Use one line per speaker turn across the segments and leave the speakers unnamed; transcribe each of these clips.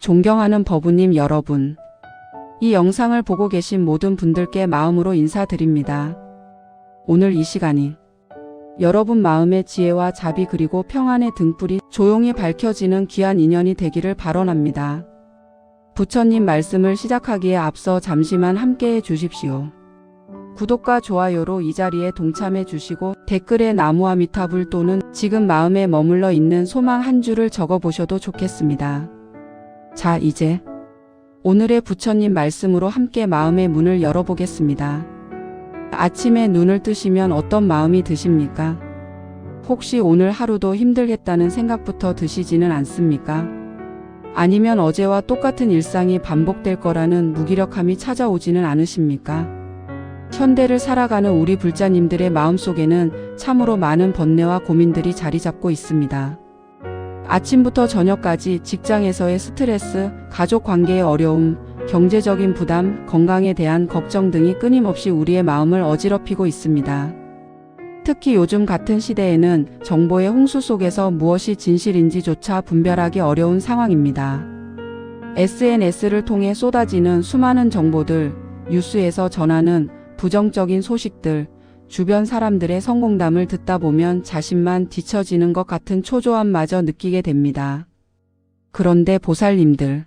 존경하는 법우님 여러분, 이 영상을 보고 계신 모든 분들께 마음으로 인사드립니다. 오늘 이 시간이 여러분 마음의 지혜와 자비 그리고 평안의 등불이 조용히 밝혀지는 귀한 인연이 되기를 발언합니다. 부처님 말씀을 시작하기에 앞서 잠시만 함께해 주십시오. 구독과 좋아요로 이 자리에 동참해 주시고 댓글에 나무아미타불 또는 지금 마음에 머물러 있는 소망 한 줄을 적어 보셔도 좋겠습니다. 자, 이제 오늘의 부처님 말씀으로 함께 마음의 문을 열어보겠습니다. 아침에 눈을 뜨시면 어떤 마음이 드십니까? 혹시 오늘 하루도 힘들겠다는 생각부터 드시지는 않습니까? 아니면 어제와 똑같은 일상이 반복될 거라는 무기력함이 찾아오지는 않으십니까? 현대를 살아가는 우리 불자님들의 마음속에는 참으로 많은 번뇌와 고민들이 자리 잡고 있습니다. 아침부터 저녁까지 직장에서의 스트레스, 가족 관계의 어려움, 경제적인 부담, 건강에 대한 걱정 등이 끊임없이 우리의 마음을 어지럽히고 있습니다. 특히 요즘 같은 시대에는 정보의 홍수 속에서 무엇이 진실인지조차 분별하기 어려운 상황입니다. SNS를 통해 쏟아지는 수많은 정보들, 뉴스에서 전하는 부정적인 소식들, 주변 사람들의 성공담을 듣다 보면 자신만 뒤처지는 것 같은 초조함마저 느끼게 됩니다. 그런데 보살님들,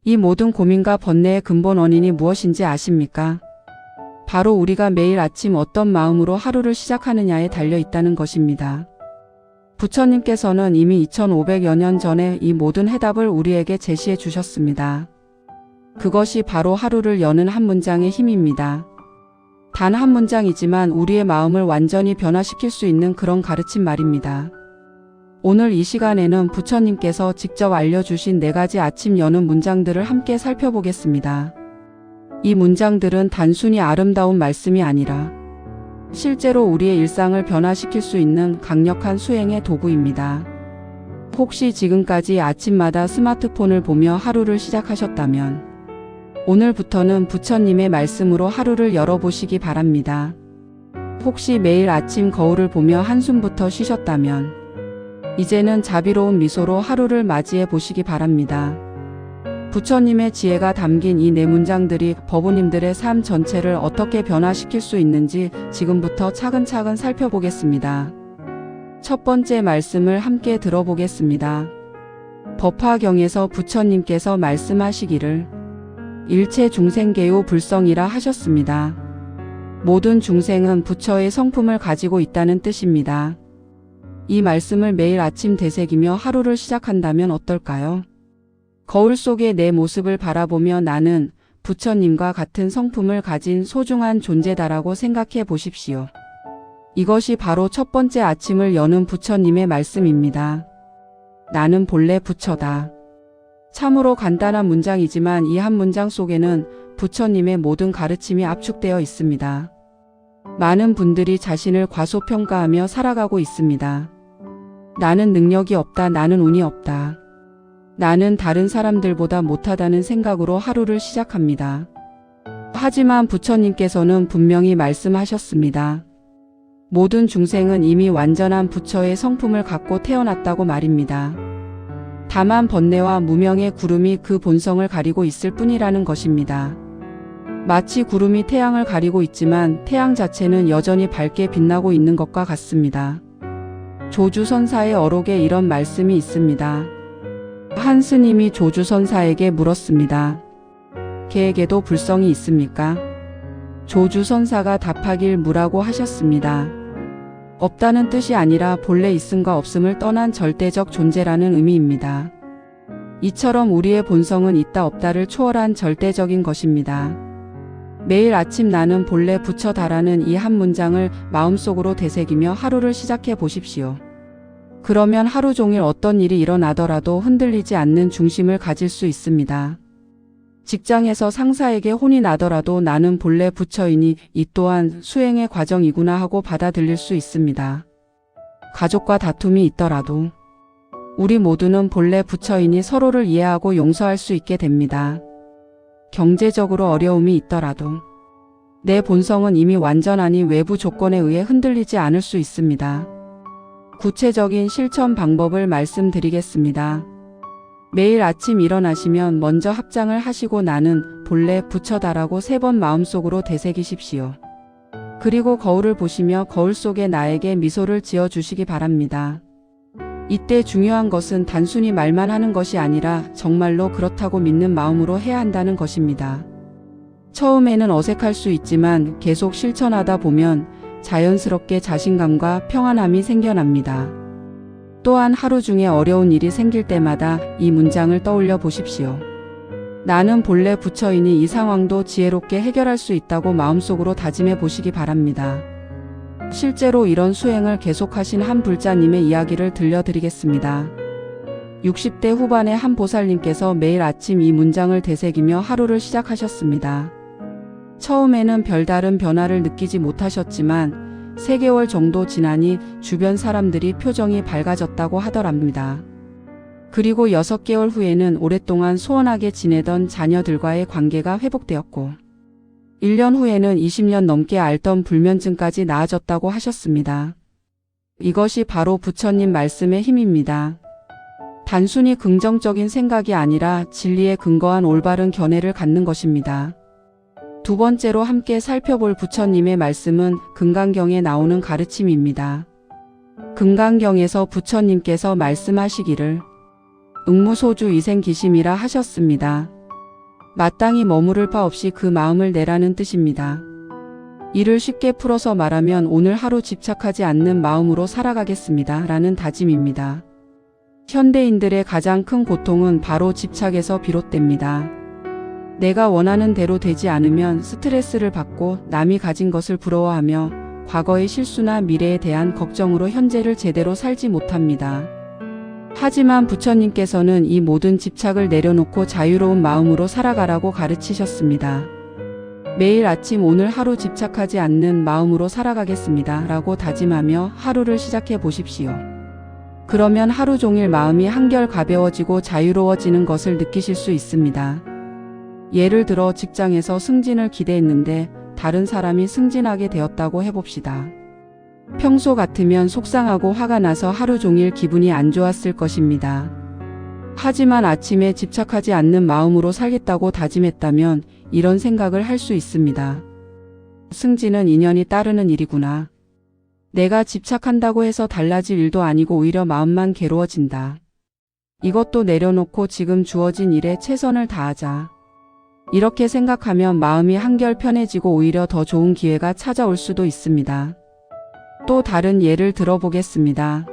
이 모든 고민과 번뇌의 근본 원인이 무엇인지 아십니까? 바로 우리가 매일 아침 어떤 마음으로 하루를 시작하느냐에 달려 있다는 것입니다. 부처님께서는 이미 2500여 년 전에 이 모든 해답을 우리에게 제시해 주셨습니다. 그것이 바로 하루를 여는 한 문장의 힘입니다. 단 한 문장이지만 우리의 마음을 완전히 변화시킬 수 있는 그런 가르침 말입니다. 오늘 이 시간에는 부처님께서 직접 알려주신 4가지 아침 여는 문장들을 함께 살펴보겠습니다. 이 문장들은 단순히 아름다운 말씀이 아니라 실제로 우리의 일상을 변화시킬 수 있는 강력한 수행의 도구입니다. 혹시 지금까지 아침마다 스마트폰을 보며 하루를 시작하셨다면 오늘부터는 부처님의 말씀으로 하루를 열어보시기 바랍니다. 혹시 매일 아침 거울을 보며 한숨부터 쉬셨다면 이제는 자비로운 미소로 하루를 맞이해 보시기 바랍니다. 부처님의 지혜가 담긴 이 4문장들이 법우님들의 삶 전체를 어떻게 변화시킬 수 있는지 지금부터 차근차근 살펴보겠습니다. 첫 번째 말씀을 함께 들어보겠습니다. 법화경에서 부처님께서 말씀하시기를 일체 중생계요 불성이라 하셨습니다. 모든 중생은 부처의 성품을 가지고 있다는 뜻입니다. 이 말씀을 매일 아침 되새기며 하루를 시작한다면 어떨까요? 거울 속의 내 모습을 바라보며 나는 부처님과 같은 성품을 가진 소중한 존재다라고 생각해 보십시오. 이것이 바로 첫 번째 아침을 여는 부처님의 말씀입니다. 나는 본래 부처다. 참으로 간단한 문장이지만 이 한 문장 속에는 부처님의 모든 가르침이 압축되어 있습니다. 많은 분들이 자신을 과소평가하며 살아가고 있습니다. 나는 능력이 없다, 나는 운이 없다. 나는 다른 사람들보다 못하다는 생각으로 하루를 시작합니다. 하지만 부처님께서는 분명히 말씀하셨습니다. 모든 중생은 이미 완전한 부처의 성품을 갖고 태어났다고 말입니다. 다만 번뇌와 무명의 구름이 그 본성을 가리고 있을 뿐이라는 것입니다. 마치 구름이 태양을 가리고 있지만 태양 자체는 여전히 밝게 빛나고 있는 것과 같습니다. 조주선사의 어록에 이런 말씀이 있습니다. 한 스님이 조주선사에게 물었습니다. 개에게도 불성이 있습니까? 조주선사가 답하길 무라고 하셨습니다. 없다는 뜻이 아니라 본래 있음과 없음을 떠난 절대적 존재라는 의미입니다. 이처럼 우리의 본성은 있다 없다를 초월한 절대적인 것입니다. 매일 아침 나는 본래 부처다라는 이 한 문장을 마음속으로 되새기며 하루를 시작해 보십시오. 그러면 하루 종일 어떤 일이 일어나더라도 흔들리지 않는 중심을 가질 수 있습니다. 직장에서 상사에게 혼이 나더라도 나는 본래 부처이니 이 또한 수행의 과정이구나 하고 받아들일 수 있습니다. 가족과 다툼이 있더라도 우리 모두는 본래 부처이니 서로를 이해하고 용서할 수 있게 됩니다. 경제적으로 어려움이 있더라도 내 본성은 이미 완전하니 외부 조건에 의해 흔들리지 않을 수 있습니다. 구체적인 실천 방법을 말씀드리겠습니다. 매일 아침 일어나시면 먼저 합장을 하시고 나는 본래 부처다라고 3번 마음속으로 되새기십시오. 그리고 거울을 보시며 거울 속에 나에게 미소를 지어주시기 바랍니다. 이때 중요한 것은 단순히 말만 하는 것이 아니라 정말로 그렇다고 믿는 마음으로 해야 한다는 것입니다. 처음에는 어색할 수 있지만 계속 실천하다 보면 자연스럽게 자신감과 평안함이 생겨납니다. 또한 하루 중에 어려운 일이 생길 때마다 이 문장을 떠올려 보십시오. 나는 본래 부처이니 이 상황도 지혜롭게 해결할 수 있다고 마음속으로 다짐해 보시기 바랍니다. 실제로 이런 수행을 계속하신 한 불자님의 이야기를 들려드리겠습니다. 60대 후반의 한 보살님께서 매일 아침 이 문장을 되새기며 하루를 시작하셨습니다. 처음에는 별다른 변화를 느끼지 못하셨지만 3개월 정도 지나니 주변 사람들이 표정이 밝아졌다고 하더랍니다. 그리고 6개월 후에는 오랫동안 소원하게 지내던 자녀들과의 관계가 회복되었고 1년 후에는 20년 넘게 앓던 불면증까지 나아졌다고 하셨습니다. 이것이 바로 부처님 말씀의 힘입니다. 단순히 긍정적인 생각이 아니라 진리에 근거한 올바른 견해를 갖는 것입니다. 두 번째로 함께 살펴볼 부처님의 말씀은 금강경에 나오는 가르침입니다. 금강경에서 부처님께서 말씀하시기를 응무소주 이생기심이라 하셨습니다. 마땅히 머무를 바 없이 그 마음을 내라는 뜻입니다. 이를 쉽게 풀어서 말하면 오늘 하루 집착하지 않는 마음으로 살아가겠습니다 라는 다짐입니다. 현대인들의 가장 큰 고통은 바로 집착에서 비롯됩니다. 내가 원하는 대로 되지 않으면 스트레스를 받고 남이 가진 것을 부러워하며 과거의 실수나 미래에 대한 걱정으로 현재를 제대로 살지 못합니다. 하지만 부처님께서는 이 모든 집착을 내려놓고 자유로운 마음으로 살아가라고 가르치셨습니다. 매일 아침 오늘 하루 집착하지 않는 마음으로 살아가겠습니다 라고 다짐하며 하루를 시작해 보십시오. 그러면 하루 종일 마음이 한결 가벼워지고 자유로워지는 것을 느끼실 수 있습니다. 예를 들어 직장에서 승진을 기대했는데 다른 사람이 승진하게 되었다고 해봅시다. 평소 같으면 속상하고 화가 나서 하루 종일 기분이 안 좋았을 것입니다. 하지만 아침에 집착하지 않는 마음으로 살겠다고 다짐했다면 이런 생각을 할 수 있습니다. 승진은 인연이 따르는 일이구나. 내가 집착한다고 해서 달라질 일도 아니고 오히려 마음만 괴로워진다. 이것도 내려놓고 지금 주어진 일에 최선을 다하자. 이렇게 생각하면 마음이 한결 편해지고 오히려 더 좋은 기회가 찾아올 수도 있습니다. 또 다른 예를 들어보겠습니다.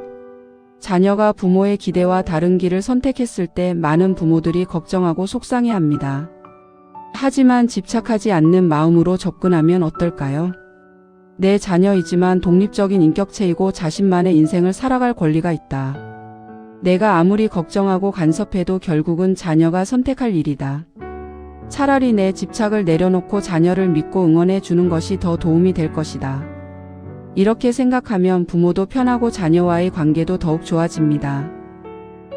자녀가 부모의 기대와 다른 길을 선택했을 때 많은 부모들이 걱정하고 속상해합니다. 하지만 집착하지 않는 마음으로 접근하면 어떨까요? 내 자녀이지만 독립적인 인격체이고 자신만의 인생을 살아갈 권리가 있다. 내가 아무리 걱정하고 간섭해도 결국은 자녀가 선택할 일이다. 차라리 내 집착을 내려놓고 자녀를 믿고 응원해 주는 것이 더 도움이 될 것이다. 이렇게 생각하면 부모도 편하고 자녀와의 관계도 더욱 좋아집니다.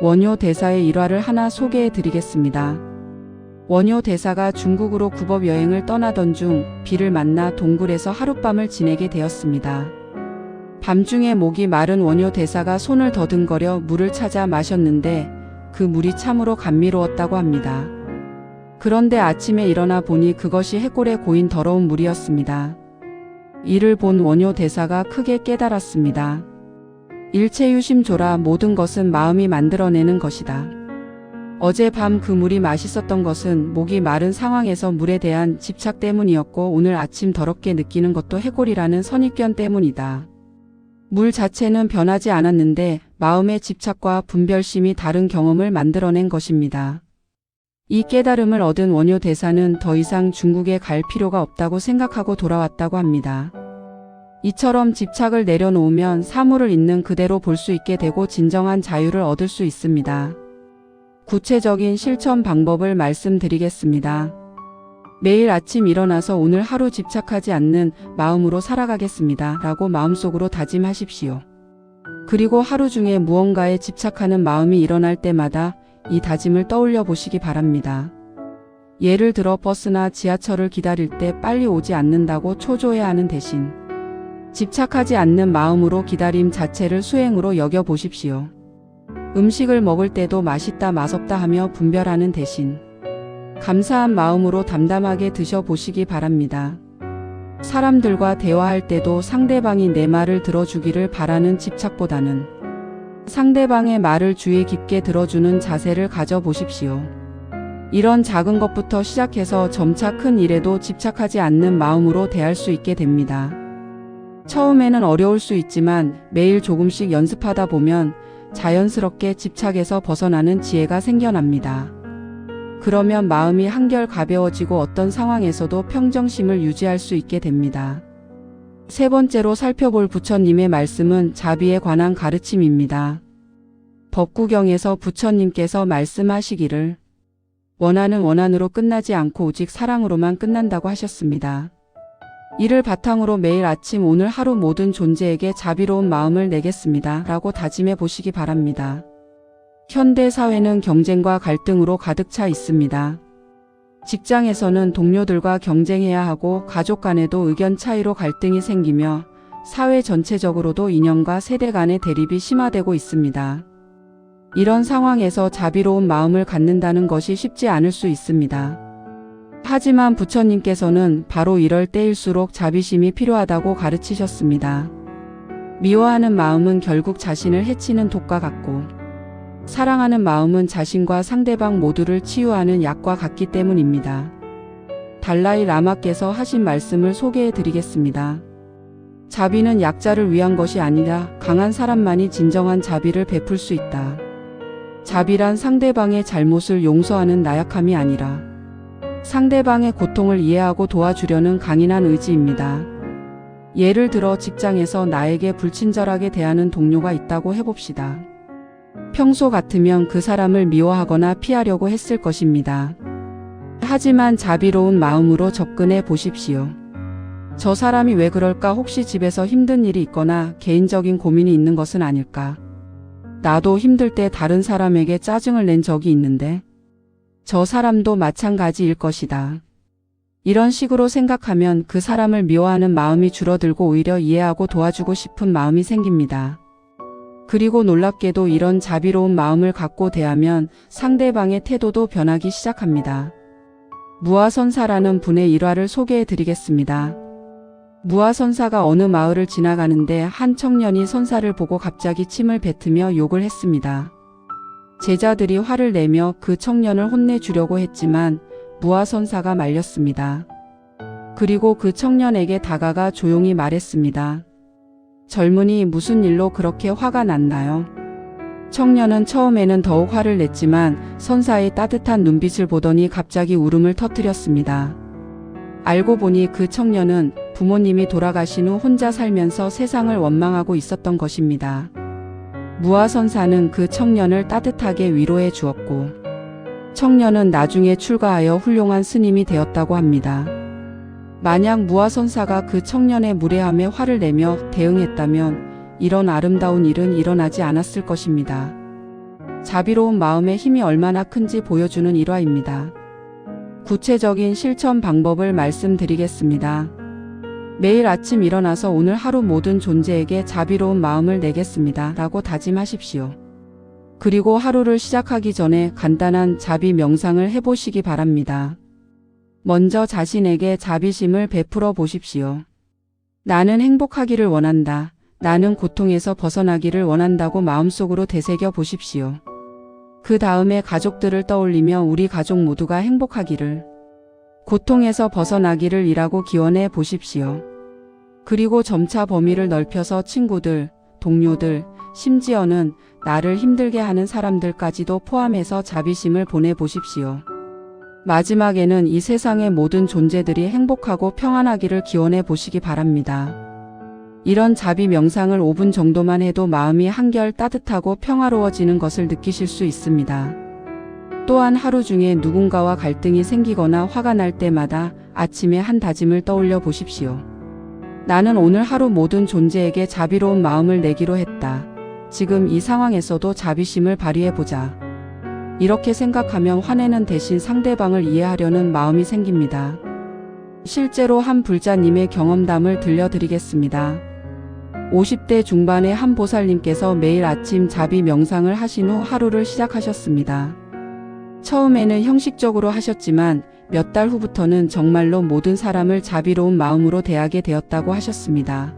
원효 대사의 일화를 하나 소개해 드리겠습니다. 원효 대사가 중국으로 구법 여행을 떠나던 중 비를 만나 동굴에서 하룻밤을 지내게 되었습니다. 밤중에 목이 마른 원효 대사가 손을 더듬거려 물을 찾아 마셨는데 그 물이 참으로 감미로웠다고 합니다. 그런데 아침에 일어나 보니 그것이 해골에 고인 더러운 물이었습니다. 이를 본 원효 대사가 크게 깨달았습니다. 일체유심조라 모든 것은 마음이 만들어내는 것이다. 어젯밤 그 물이 맛있었던 것은 목이 마른 상황에서 물에 대한 집착 때문이었고 오늘 아침 더럽게 느끼는 것도 해골이라는 선입견 때문이다. 물 자체는 변하지 않았는데 마음의 집착과 분별심이 다른 경험을 만들어낸 것입니다. 이 깨달음을 얻은 원효 대사는 더 이상 중국에 갈 필요가 없다고 생각하고 돌아왔다고 합니다. 이처럼 집착을 내려놓으면 사물을 있는 그대로 볼 수 있게 되고 진정한 자유를 얻을 수 있습니다. 구체적인 실천 방법을 말씀드리겠습니다. 매일 아침 일어나서 오늘 하루 집착하지 않는 마음으로 살아가겠습니다 라고 마음속으로 다짐하십시오. 그리고 하루 중에 무언가에 집착하는 마음이 일어날 때마다 이 다짐을 떠올려 보시기 바랍니다. 예를 들어 버스나 지하철을 기다릴 때 빨리 오지 않는다고 초조해하는 대신 집착하지 않는 마음으로 기다림 자체를 수행으로 여겨 보십시오. 음식을 먹을 때도 맛있다 맛없다 하며 분별하는 대신 감사한 마음으로 담담하게 드셔보시기 바랍니다. 사람들과 대화할 때도 상대방이 내 말을 들어주기를 바라는 집착보다는 상대방의 말을 주의 깊게 들어주는 자세를 가져보십시오. 이런 작은 것부터 시작해서 점차 큰 일에도 집착하지 않는 마음으로 대할 수 있게 됩니다. 처음에는 어려울 수 있지만 매일 조금씩 연습하다 보면 자연스럽게 집착에서 벗어나는 지혜가 생겨납니다. 그러면 마음이 한결 가벼워지고 어떤 상황에서도 평정심을 유지할 수 있게 됩니다. 세 번째로 살펴볼 부처님의 말씀은 자비에 관한 가르침입니다. 법구경에서 부처님께서 말씀하시기를 원한은 원한으로 끝나지 않고 오직 사랑으로만 끝난다고 하셨습니다. 이를 바탕으로 매일 아침 오늘 하루 모든 존재에게 자비로운 마음을 내겠습니다 라고 다짐해 보시기 바랍니다. 현대 사회는 경쟁과 갈등으로 가득 차 있습니다. 직장에서는 동료들과 경쟁해야 하고 가족 간에도 의견 차이로 갈등이 생기며 사회 전체적으로도 이념과 세대 간의 대립이 심화되고 있습니다. 이런 상황에서 자비로운 마음을 갖는다는 것이 쉽지 않을 수 있습니다. 하지만 부처님께서는 바로 이럴 때일수록 자비심이 필요하다고 가르치셨습니다. 미워하는 마음은 결국 자신을 해치는 독과 같고 사랑하는 마음은 자신과 상대방 모두를 치유하는 약과 같기 때문입니다. 달라이 라마께서 하신 말씀을 소개해 드리겠습니다. 자비는 약자를 위한 것이 아니라 강한 사람만이 진정한 자비를 베풀 수 있다. 자비란 상대방의 잘못을 용서하는 나약함이 아니라 상대방의 고통을 이해하고 도와주려는 강인한 의지입니다. 예를 들어 직장에서 나에게 불친절하게 대하는 동료가 있다고 해봅시다. 평소 같으면 그 사람을 미워하거나 피하려고 했을 것입니다. 하지만 자비로운 마음으로 접근해 보십시오. 저 사람이 왜 그럴까? 혹시 집에서 힘든 일이 있거나 개인적인 고민이 있는 것은 아닐까? 나도 힘들 때 다른 사람에게 짜증을 낸 적이 있는데 저 사람도 마찬가지일 것이다. 이런 식으로 생각하면 그 사람을 미워하는 마음이 줄어들고 오히려 이해하고 도와주고 싶은 마음이 생깁니다. 그리고 놀랍게도 이런 자비로운 마음을 갖고 대하면 상대방의 태도도 변하기 시작합니다. 무아선사라는 분의 일화를 소개해 드리겠습니다. 무아선사가 어느 마을을 지나가는데 한 청년이 선사를 보고 갑자기 침을 뱉으며 욕을 했습니다. 제자들이 화를 내며 그 청년을 혼내주려고 했지만 무아선사가 말렸습니다. 그리고 그 청년에게 다가가 조용히 말했습니다. 젊은이, 무슨 일로 그렇게 화가 났나요? 청년은 처음에는 더욱 화를 냈지만 선사의 따뜻한 눈빛을 보더니 갑자기 울음을 터뜨렸습니다. 알고 보니 그 청년은 부모님이 돌아가신 후 혼자 살면서 세상을 원망하고 있었던 것입니다. 무아선사는 그 청년을 따뜻하게 위로해 주었고 청년은 나중에 출가하여 훌륭한 스님이 되었다고 합니다. 만약 무아선사가 그 청년의 무례함에 화를 내며 대응했다면 이런 아름다운 일은 일어나지 않았을 것입니다. 자비로운 마음의 힘이 얼마나 큰지 보여주는 일화입니다. 구체적인 실천 방법을 말씀드리겠습니다. 매일 아침 일어나서 오늘 하루 모든 존재에게 자비로운 마음을 내겠습니다 라고 다짐하십시오. 그리고 하루를 시작하기 전에 간단한 자비 명상을 해보시기 바랍니다. 먼저 자신에게 자비심을 베풀어 보십시오. 나는 행복하기를 원한다. 나는 고통에서 벗어나기를 원한다고 마음속으로 되새겨 보십시오. 그 다음에 가족들을 떠올리며 우리 가족 모두가 행복하기를, 고통에서 벗어나기를 이라고 기원해 보십시오. 그리고 점차 범위를 넓혀서 친구들, 동료들, 심지어는 나를 힘들게 하는 사람들까지도 포함해서 자비심을 보내보십시오. 마지막에는 이 세상의 모든 존재들이 행복하고 평안하기를 기원해 보시기 바랍니다. 이런 자비 명상을 5분 정도만 해도 마음이 한결 따뜻하고 평화로워지는 것을 느끼실 수 있습니다. 또한 하루 중에 누군가와 갈등이 생기거나 화가 날 때마다 아침에 한 다짐을 떠올려 보십시오. 나는 오늘 하루 모든 존재에게 자비로운 마음을 내기로 했다. 지금 이 상황에서도 자비심을 발휘해보자. 이렇게 생각하면 화내는 대신 상대방을 이해하려는 마음이 생깁니다. 실제로 한 불자님의 경험담을 들려드리겠습니다. 50대 중반의 한 보살님께서 매일 아침 자비 명상을 하신 후 하루를 시작하셨습니다. 처음에는 형식적으로 하셨지만 몇 달 후부터는 정말로 모든 사람을 자비로운 마음으로 대하게 되었다고 하셨습니다.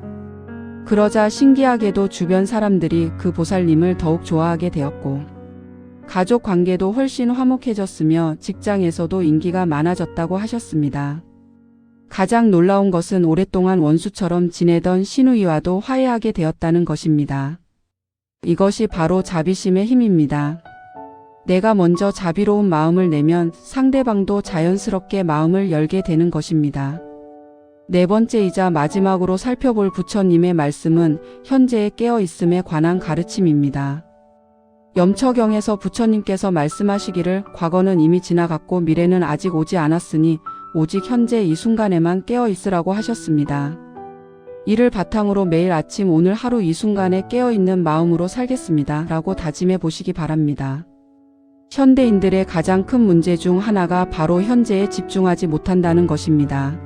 그러자 신기하게도 주변 사람들이 그 보살님을 더욱 좋아하게 되었고 가족 관계도 훨씬 화목해졌으며 직장에서도 인기가 많아졌다고 하셨습니다. 가장 놀라운 것은 오랫동안 원수처럼 지내던 시누이와도 화해하게 되었다는 것입니다. 이것이 바로 자비심의 힘입니다. 내가 먼저 자비로운 마음을 내면 상대방도 자연스럽게 마음을 열게 되는 것입니다. 네 번째이자 마지막으로 살펴볼 부처님의 말씀은 현재의 깨어있음에 관한 가르침입니다. 염처경에서 부처님께서 말씀하시기를 과거는 이미 지나갔고 미래는 아직 오지 않았으니 오직 현재 이 순간에만 깨어있으라고 하셨습니다. 이를 바탕으로 매일 아침 오늘 하루 이 순간에 깨어있는 마음으로 살겠습니다 라고 다짐해 보시기 바랍니다. 현대인들의 가장 큰 문제 중 하나가 바로 현재에 집중하지 못한다는 것입니다.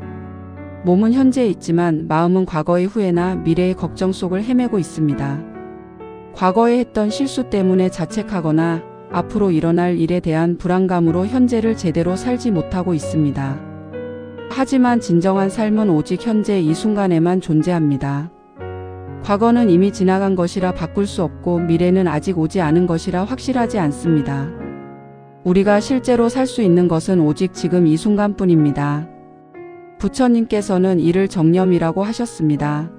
몸은 현재에 있지만 마음은 과거의 후회나 미래의 걱정 속을 헤매고 있습니다. 과거에 했던 실수 때문에 자책하거나 앞으로 일어날 일에 대한 불안감으로 현재를 제대로 살지 못하고 있습니다. 하지만 진정한 삶은 오직 현재 이 순간에만 존재합니다. 과거는 이미 지나간 것이라 바꿀 수 없고 미래는 아직 오지 않은 것이라 확실하지 않습니다. 우리가 실제로 살 수 있는 것은 오직 지금 이 순간뿐입니다. 부처님께서는 이를 정념이라고 하셨습니다.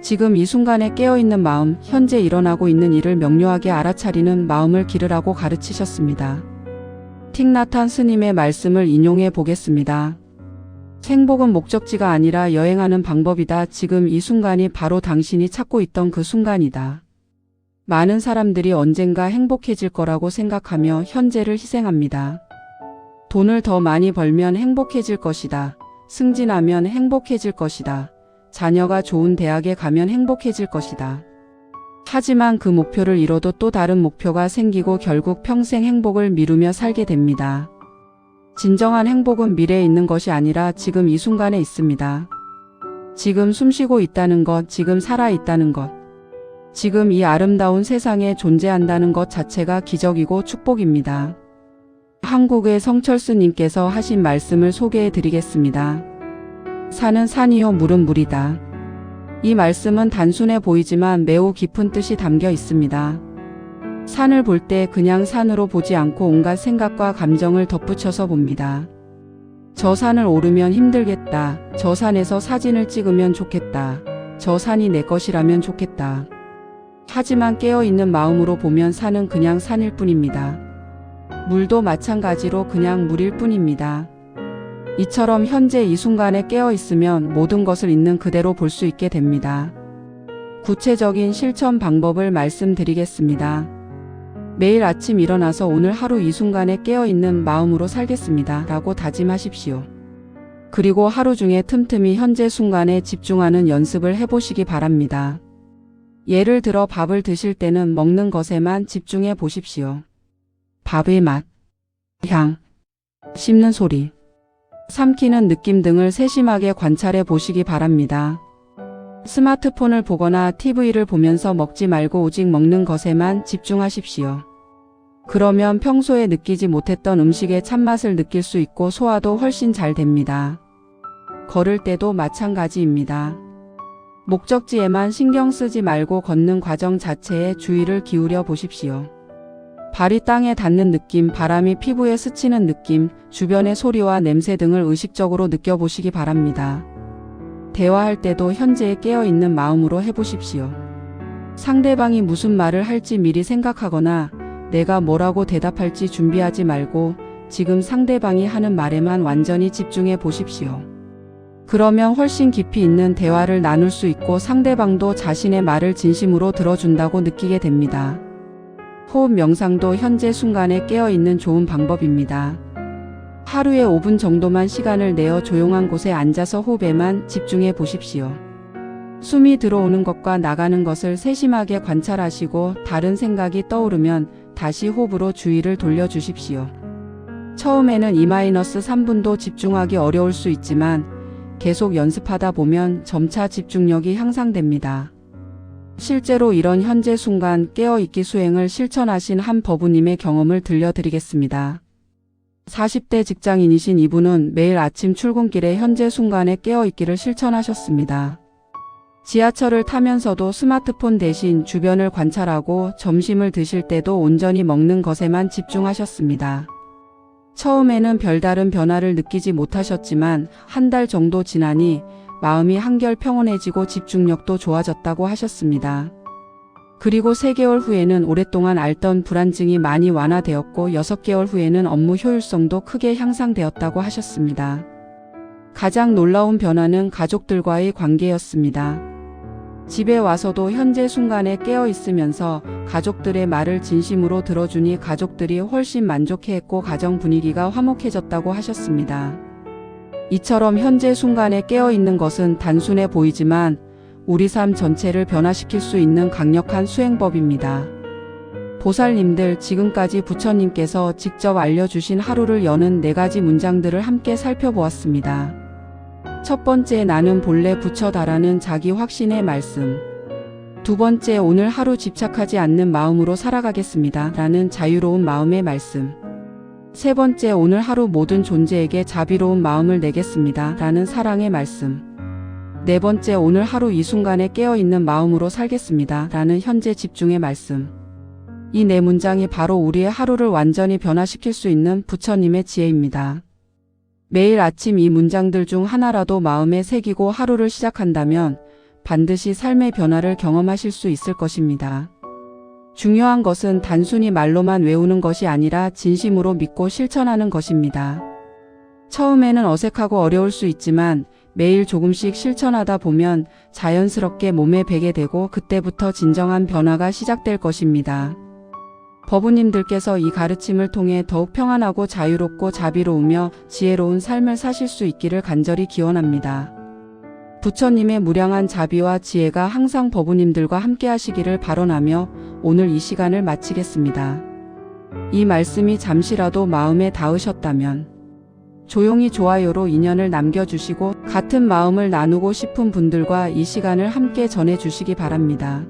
지금 이 순간에 깨어있는 마음, 현재 일어나고 있는 일을 명료하게 알아차리는 마음을 기르라고 가르치셨습니다. 틱나탄 스님의 말씀을 인용해 보겠습니다. 행복은 목적지가 아니라 여행하는 방법이다. 지금 이 순간이 바로 당신이 찾고 있던 그 순간이다. 많은 사람들이 언젠가 행복해질 거라고 생각하며 현재를 희생합니다. 돈을 더 많이 벌면 행복해질 것이다. 승진하면 행복해질 것이다. 자녀가 좋은 대학에 가면 행복해질 것이다. 하지만 그 목표를 이뤄도 또 다른 목표가 생기고 결국 평생 행복을 미루며 살게 됩니다. 진정한 행복은 미래에 있는 것이 아니라 지금 이 순간에 있습니다. 지금 숨쉬고 있다는 것, 지금 살아 있다는 것, 지금 이 아름다운 세상에 존재한다는 것 자체가 기적이고 축복입니다. 한국의 성철수님께서 하신 말씀을 소개해 드리겠습니다. 산은 산이요 물은 물이다. 이 말씀은 단순해 보이지만 매우 깊은 뜻이 담겨 있습니다. 산을 볼 때 그냥 산으로 보지 않고 온갖 생각과 감정을 덧붙여서 봅니다. 저 산을 오르면 힘들겠다. 저 산에서 사진을 찍으면 좋겠다. 저 산이 내 것이라면 좋겠다. 하지만 깨어있는 마음으로 보면 산은 그냥 산일 뿐입니다. 물도 마찬가지로 그냥 물일 뿐입니다. 이처럼 현재 이 순간에 깨어있으면 모든 것을 있는 그대로 볼 수 있게 됩니다. 구체적인 실천 방법을 말씀드리겠습니다. 매일 아침 일어나서 오늘 하루 이 순간에 깨어있는 마음으로 살겠습니다 라고 다짐하십시오. 그리고 하루 중에 틈틈이 현재 순간에 집중하는 연습을 해보시기 바랍니다. 예를 들어 밥을 드실 때는 먹는 것에만 집중해 보십시오. 밥의 맛, 향, 씹는 소리, 삼키는 느낌 등을 세심하게 관찰해 보시기 바랍니다. 스마트폰을 보거나 TV를 보면서 먹지 말고 오직 먹는 것에만 집중하십시오. 그러면 평소에 느끼지 못했던 음식의 참맛을 느낄 수 있고 소화도 훨씬 잘 됩니다. 걸을 때도 마찬가지입니다. 목적지에만 신경 쓰지 말고 걷는 과정 자체에 주의를 기울여 보십시오. 발이 땅에 닿는 느낌, 바람이 피부에 스치는 느낌, 주변의 소리와 냄새 등을 의식적으로 느껴보시기 바랍니다. 대화할 때도 현재에 깨어있는 마음으로 해보십시오. 상대방이 무슨 말을 할지 미리 생각하거나 내가 뭐라고 대답할지 준비하지 말고 지금 상대방이 하는 말에만 완전히 집중해 보십시오. 그러면 훨씬 깊이 있는 대화를 나눌 수 있고 상대방도 자신의 말을 진심으로 들어준다고 느끼게 됩니다. 호흡 명상도 현재 순간에 깨어있는 좋은 방법입니다. 하루에 5분 정도만 시간을 내어 조용한 곳에 앉아서 호흡에만 집중해 보십시오. 숨이 들어오는 것과 나가는 것을 세심하게 관찰하시고 다른 생각이 떠오르면 다시 호흡으로 주의를 돌려주십시오. 처음에는 2-3분도 집중하기 어려울 수 있지만 계속 연습하다 보면 점차 집중력이 향상됩니다. 실제로 이런 현재 순간 깨어있기 수행을 실천하신 한 법우님의 경험을 들려드리겠습니다. 40대 직장인이신 이분은 매일 아침 출근길에 현재 순간에 깨어있기를 실천하셨습니다. 지하철을 타면서도 스마트폰 대신 주변을 관찰하고 점심을 드실 때도 온전히 먹는 것에만 집중하셨습니다. 처음에는 별다른 변화를 느끼지 못하셨지만 한 달 정도 지나니 마음이 한결 평온해지고 집중력도 좋아졌다고 하셨습니다. 그리고 3개월 후에는 오랫동안 앓던 불안증이 많이 완화되었고 6개월 후에는 업무 효율성도 크게 향상되었다고 하셨습니다. 가장 놀라운 변화는 가족들과의 관계였습니다. 집에 와서도 현재 순간에 깨어 있으면서 가족들의 말을 진심으로 들어주니 가족들이 훨씬 만족해했고 가정 분위기가 화목해졌다고 하셨습니다. 이처럼 현재 순간에 깨어 있는 것은 단순해 보이지만 우리 삶 전체를 변화시킬 수 있는 강력한 수행법입니다. 보살님들, 지금까지 부처님께서 직접 알려주신 하루를 여는 4가지 문장들을 함께 살펴보았습니다. 첫 번째, 나는 본래 부처다라는 자기 확신의 말씀. 두 번째, 오늘 하루 집착하지 않는 마음으로 살아가겠습니다 라는 자유로운 마음의 말씀. 세 번째, 오늘 하루 모든 존재에게 자비로운 마음을 내겠습니다 라는 사랑의 말씀. 네 번째, 오늘 하루 이 순간에 깨어있는 마음으로 살겠습니다 라는 현재 집중의 말씀. 이 4문장이 바로 우리의 하루를 완전히 변화시킬 수 있는 부처님의 지혜입니다. 매일 아침 이 문장들 중 하나라도 마음에 새기고 하루를 시작한다면 반드시 삶의 변화를 경험하실 수 있을 것입니다. 중요한 것은 단순히 말로만 외우는 것이 아니라 진심으로 믿고 실천하는 것입니다. 처음에는 어색하고 어려울 수 있지만 매일 조금씩 실천하다 보면 자연스럽게 몸에 배게 되고 그때부터 진정한 변화가 시작될 것입니다. 법우님들께서 이 가르침을 통해 더욱 평안하고 자유롭고 자비로우며 지혜로운 삶을 사실 수 있기를 간절히 기원합니다. 부처님의 무량한 자비와 지혜가 항상 법우님들과 함께 하시기를 발언하며 오늘 이 시간을 마치겠습니다. 이 말씀이 잠시라도 마음에 닿으셨다면 조용히 좋아요로 인연을 남겨주시고 같은 마음을 나누고 싶은 분들과 이 시간을 함께 전해주시기 바랍니다.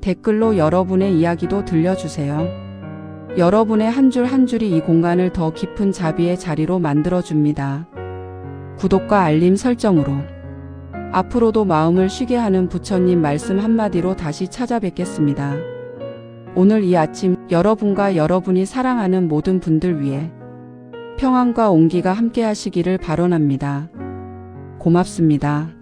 댓글로 여러분의 이야기도 들려주세요. 여러분의 한 줄 한 줄이 이 공간을 더 깊은 자비의 자리로 만들어줍니다. 구독과 알림 설정으로 앞으로도 마음을 쉬게 하는 부처님 말씀 한마디로 다시 찾아뵙겠습니다. 오늘 이 아침 여러분과 여러분이 사랑하는 모든 분들 위해 평안과 온기가 함께 하시기를 발언합니다. 고맙습니다.